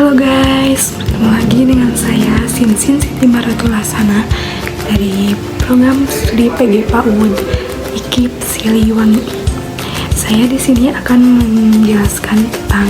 Halo guys, bertemu lagi dengan saya Sinsin Siti Maratulasana dari program studi PG PAUD IKIP Siliwangi. Saya di sini akan menjelaskan tentang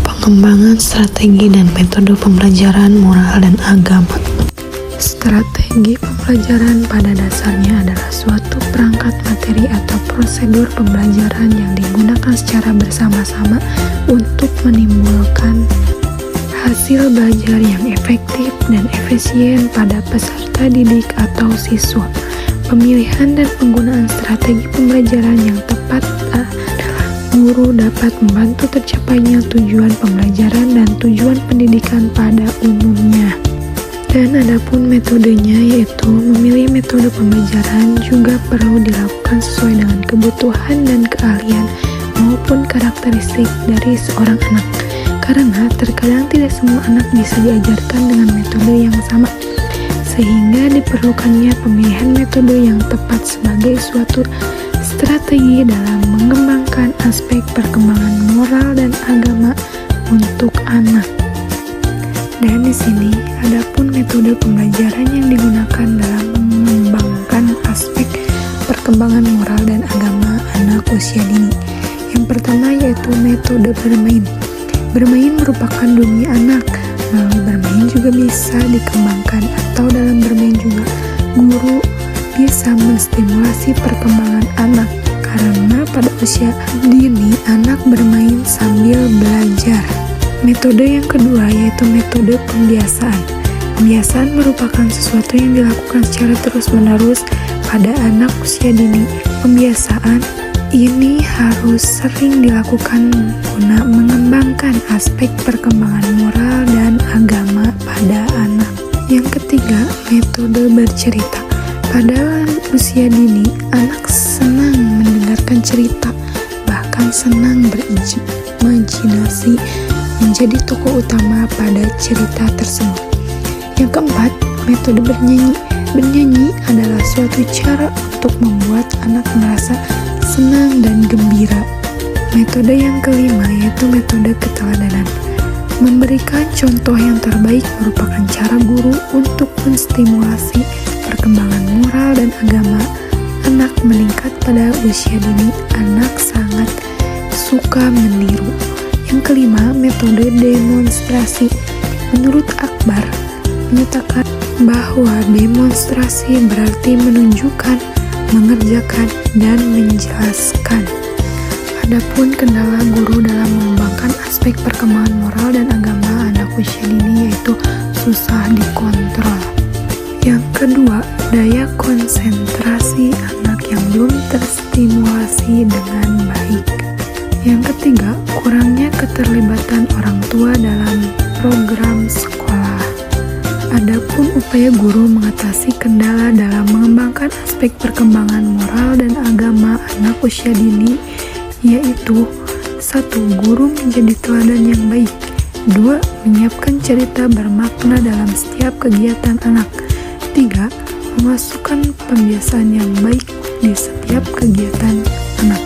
pengembangan strategi dan metode pembelajaran moral dan agama. Strategi pembelajaran pada dasarnya adalah suatu perangkat materi atau prosedur pembelajaran yang digunakan secara bersama-sama untuk menimbulkan hasil belajar yang efektif dan efisien pada peserta didik atau siswa. Pemilihan dan penggunaan strategi pembelajaran yang tepat adalah guru dapat membantu tercapainya tujuan pembelajaran dan tujuan pendidikan pada umumnya. Dan adapun metodenya, yaitu memilih metode pembelajaran juga perlu dilakukan sesuai dengan kebutuhan dan keahlian maupun karakteristik dari seorang anak. Karena terkadang tidak semua anak bisa diajarkan dengan metode yang sama, sehingga diperlukannya pemilihan metode yang tepat sebagai suatu strategi dalam mengembangkan aspek perkembangan moral dan agama untuk anak. Dan di sini adapun metode pembelajaran yang digunakan dalam mengembangkan aspek perkembangan moral dan agama anak usia dini. Yang pertama yaitu metode bermain. Bermain merupakan dunia anak. Melalui bermain juga bisa dikembangkan, atau dalam bermain juga guru bisa menstimulasi perkembangan anak, karena pada usia dini anak bermain sambil belajar. Metode yang kedua yaitu metode pembiasaan. Pembiasaan merupakan sesuatu yang dilakukan secara terus-menerus pada anak usia dini. Pembiasaan ini harus sering dilakukan guna mengembangkan aspek perkembangan moral dan agama pada anak. Yang ketiga, metode bercerita. Pada usia dini, anak senang mendengarkan cerita, bahkan senang berimajinasi menjadi tokoh utama pada cerita tersebut. Yang keempat, metode bernyanyi. Bernyanyi adalah suatu cara untuk membuat anak merasa senang dan gembira. Metode yang kelima yaitu metode keteladanan. Memberikan contoh yang terbaik merupakan cara guru untuk menstimulasi perkembangan moral dan agama anak meningkat pada usia dini. Anak sangat suka meniru. Yang kelima, metode demonstrasi. Menurut Akbar, menyatakan bahwa demonstrasi berarti menunjukkan, mengerjakan, dan menjelaskan. Adapun kendala guru dalam mengembangkan aspek perkembangan moral dan agama anak usia dini yaitu susah dikontrol. Yang kedua, daya konsentrasi anak yang belum terstimulasi dengan baik. Yang ketiga, kurangnya keterlibatan orang tua dalam program sekolah. Adapun upaya guru mengatasi kendala dalam mengembangkan aspek perkembangan moral dan agama anak usia dini yaitu 1. Guru menjadi teladan yang baik. 2. Menyiapkan cerita bermakna dalam setiap kegiatan anak. 3. Memasukkan pembiasaan yang baik di setiap kegiatan anak.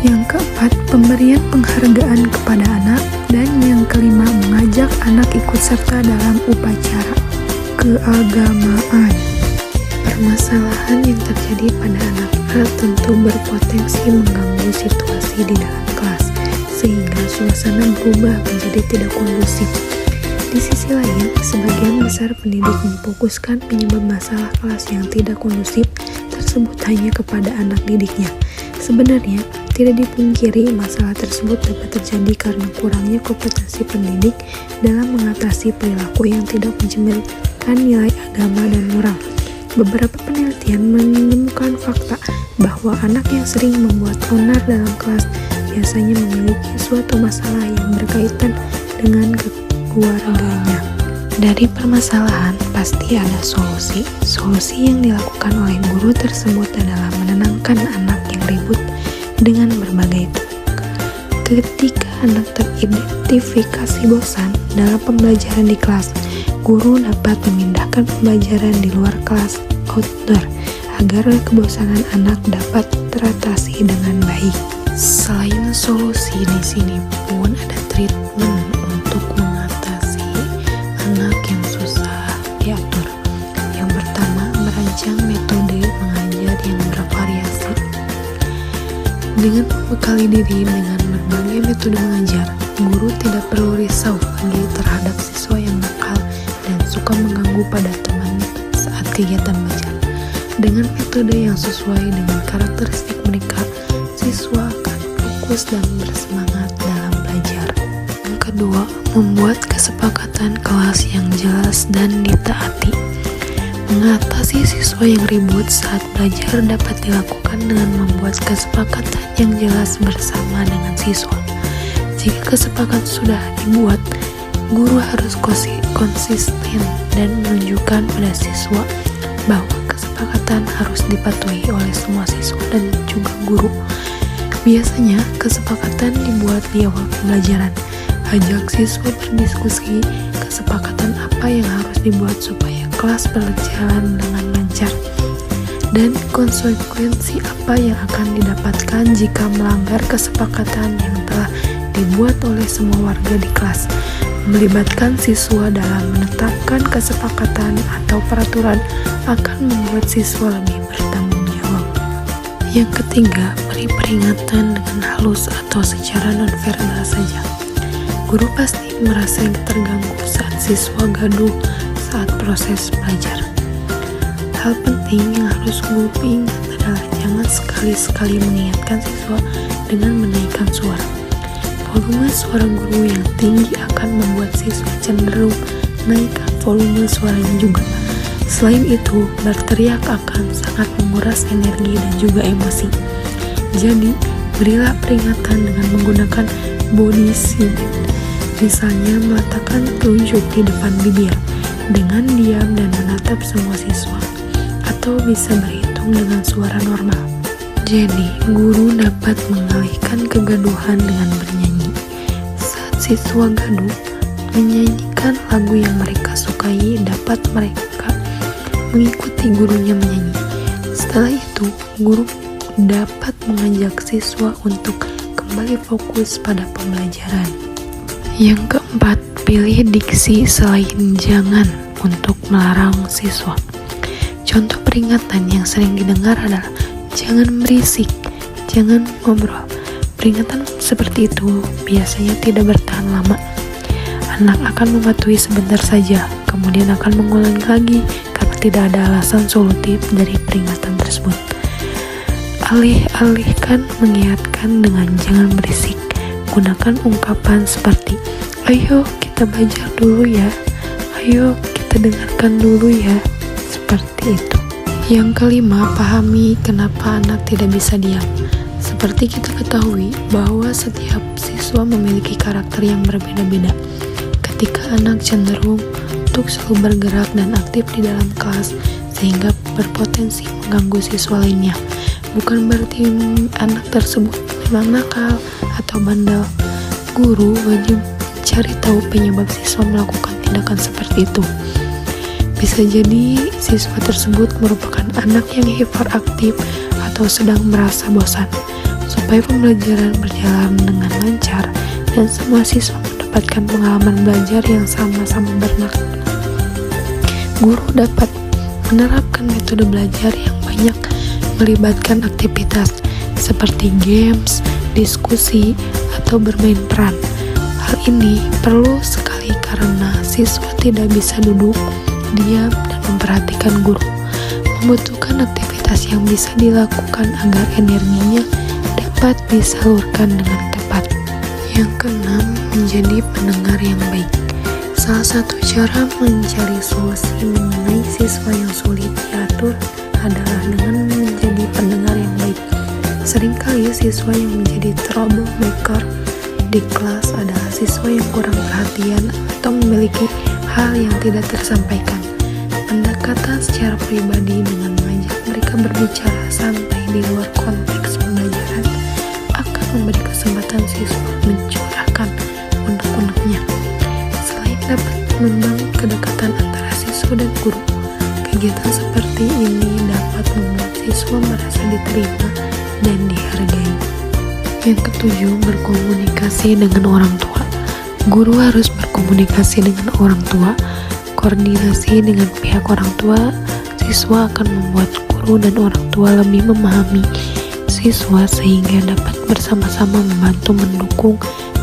Yang keempat, pemberian penghargaan kepada anak. Dan yang kelima, mengajak anak ikut serta dalam upacara keagamaan. Permasalahan yang terjadi pada anak-anak tentu berpotensi mengganggu situasi di dalam kelas, sehingga suasana berubah menjadi tidak kondusif. Di sisi lain, sebagian besar pendidik memfokuskan penyebab masalah kelas yang tidak kondusif tersebut hanya kepada anak didiknya. Sebenarnya, tidak dipungkiri masalah tersebut dapat terjadi karena kurangnya kompetensi pendidik dalam mengatasi perilaku yang tidak mencerminkan nilai agama dan moral. Beberapa penelitian menemukan fakta bahwa anak yang sering membuat onar dalam kelas biasanya memiliki suatu masalah yang berkaitan dengan keluarganya. Dari permasalahan pasti ada solusi. Solusi yang dilakukan oleh guru tersebut adalah menenangkan anak yang ribut dengan berbagai ketika anak teridentifikasi bosan dalam pembelajaran di kelas, guru dapat memindahkan pembelajaran di luar kelas outdoor agar kebosanan anak dapat teratasi dengan baik. Selain solusi, di sini pun ada treatment untuk mengatasi Dengan membekali diri dengan berbagai metode mengajar, guru tidak perlu risau lagi terhadap siswa yang nakal dan suka mengganggu pada teman saat kegiatan belajar. Dengan metode yang sesuai dengan karakteristik mereka, siswa akan fokus dan bersemangat dalam belajar. Yang kedua, membuat kesepakatan kelas yang jelas dan ditaati. Mengatasi siswa yang ribut saat belajar dapat dilakukan dengan membuat kesepakatan yang jelas bersama dengan siswa. Jika kesepakatan sudah dibuat, guru harus konsisten dan menunjukkan pada siswa bahwa kesepakatan harus dipatuhi oleh semua siswa dan juga guru. Biasanya, kesepakatan dibuat di awal pembelajaran. Ajak siswa berdiskusi kesepakatan apa yang harus dibuat supaya kelas berjalan dengan lancar, dan konsekuensi apa yang akan didapatkan jika melanggar kesepakatan yang telah dibuat oleh semua warga di kelas. Melibatkan siswa dalam menetapkan kesepakatan atau peraturan akan membuat siswa lebih bertanggung jawab. Yang ketiga, beri peringatan dengan halus atau secara non-verbal saja. Guru pasti merasa terganggu saat siswa gaduh saat proses belajar. Hal penting yang harus guru ingat adalah jangan sekali-sekali mengingatkan siswa dengan menaikkan suara. Volume suara guru yang tinggi akan membuat siswa cenderung menaikkan volume suaranya juga. Selain itu, berteriak akan sangat menguras energi dan juga emosi. Jadi, berilah peringatan dengan menggunakan body sign. Misalnya meletakkan telunjuk di depan bibir dengan diam dan menatap semua siswa, atau bisa berhitung dengan suara normal. Jadi, guru dapat mengalihkan kegaduhan dengan bernyanyi. Saat siswa gaduh, menyanyikan lagu yang mereka sukai dapat mereka mengikuti gurunya menyanyi. Setelah itu, guru dapat mengajak siswa untuk kembali fokus pada pembelajaran. Yang keempat, pilih diksi selain jangan untuk melarang siswa. Contoh peringatan yang sering didengar adalah jangan berisik, jangan ngobrol. Peringatan seperti itu biasanya tidak bertahan lama. Anak akan mematuhi sebentar saja, kemudian akan mengulangi lagi karena tidak ada alasan solutif dari peringatan tersebut. Alih-alihkan mengingatkan dengan jangan berisik, gunakan ungkapan seperti ayo kita belajar dulu ya, ayo kita dengarkan dulu ya, seperti itu. Yang kelima, pahami kenapa anak tidak bisa diam. Seperti kita ketahui bahwa setiap siswa memiliki karakter yang berbeda-beda. Ketika anak cenderung untuk selalu bergerak dan aktif di dalam kelas sehingga berpotensi mengganggu siswa lainnya, bukan berarti anak tersebut memang nakal atau bandel. Guru wajib mencari tahu penyebab siswa melakukan tindakan seperti itu. Bisa jadi siswa tersebut merupakan anak yang hiperaktif atau sedang merasa bosan. Supaya pembelajaran berjalan dengan lancar dan semua siswa mendapatkan pengalaman belajar yang sama-sama bermakna, guru dapat menerapkan metode belajar yang banyak melibatkan aktivitas seperti games, diskusi, atau bermain peran. Hal ini perlu sekali karena siswa tidak bisa duduk, diam, dan memperhatikan guru. Membutuhkan aktivitas yang bisa dilakukan agar energinya dapat disalurkan dengan tepat. Yang keenam, menjadi pendengar yang baik. Salah satu cara mencari solusi mengenai siswa yang sulit diatur adalah dengan menjadi pendengar yang baik. Seringkali siswa yang menjadi troublemaker di kelas adalah siswa yang kurang perhatian atau memiliki hal yang tidak tersampaikan. Pendekatan secara pribadi dengan mengajak mereka berbicara santai di luar konteks pembelajaran akan memberi kesempatan siswa mencurahkan unek-uneknya. Selain dapat membangun kedekatan antara siswa dan guru, kegiatan seperti ini dapat membuat siswa merasa diterima dan dihargai. Yang ketujuh, berkomunikasi dengan orang tua. Guru harus berkomunikasi dengan orang tua. Koordinasi dengan pihak orang tua siswa akan membuat guru dan orang tua lebih memahami siswa sehingga dapat bersama-sama membantu mendukung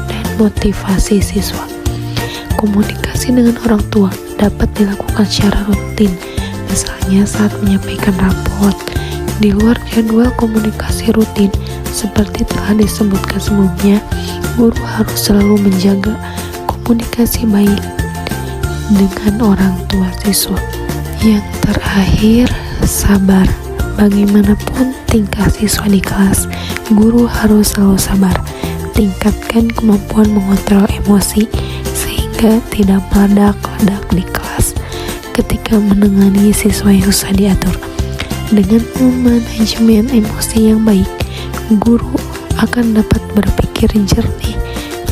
dan motivasi siswa. Komunikasi dengan orang tua dapat dilakukan secara rutin, misalnya saat menyampaikan raport. Di luar jadwal komunikasi rutin, seperti telah disebutkan sebelumnya, guru harus selalu menjaga komunikasi baik dengan orang tua siswa. Yang terakhir, sabar. Bagaimanapun tingkah siswa di kelas, guru harus selalu sabar. Tingkatkan kemampuan mengontrol emosi sehingga tidak meledak-ledak di kelas ketika menangani siswa yang susah diatur. Dengan manajemen emosi yang baik, guru akan dapat berpikir jernih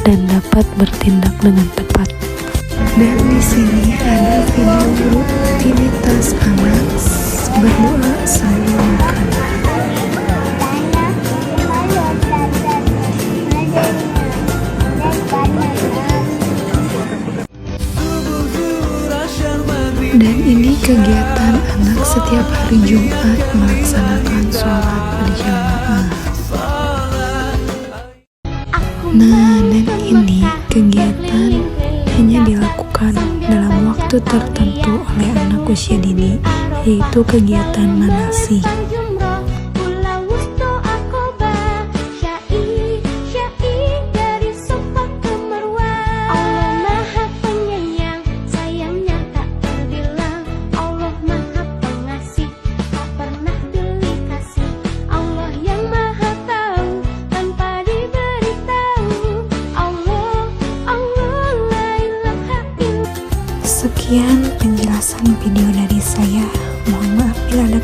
dan dapat bertindak dengan tepat. Dan di sini ada video rutinitas anak berdoa sambil makan. Dan ini kegiatan anak setiap hari Jumat melaksanakan sholat berjamaah. Nah, dan ini kegiatan hanya dilakukan dalam waktu tertentu oleh anak usia dini, yaitu kegiatan manasik. Sekian penjelasan video dari saya. Mohon maaf bila ada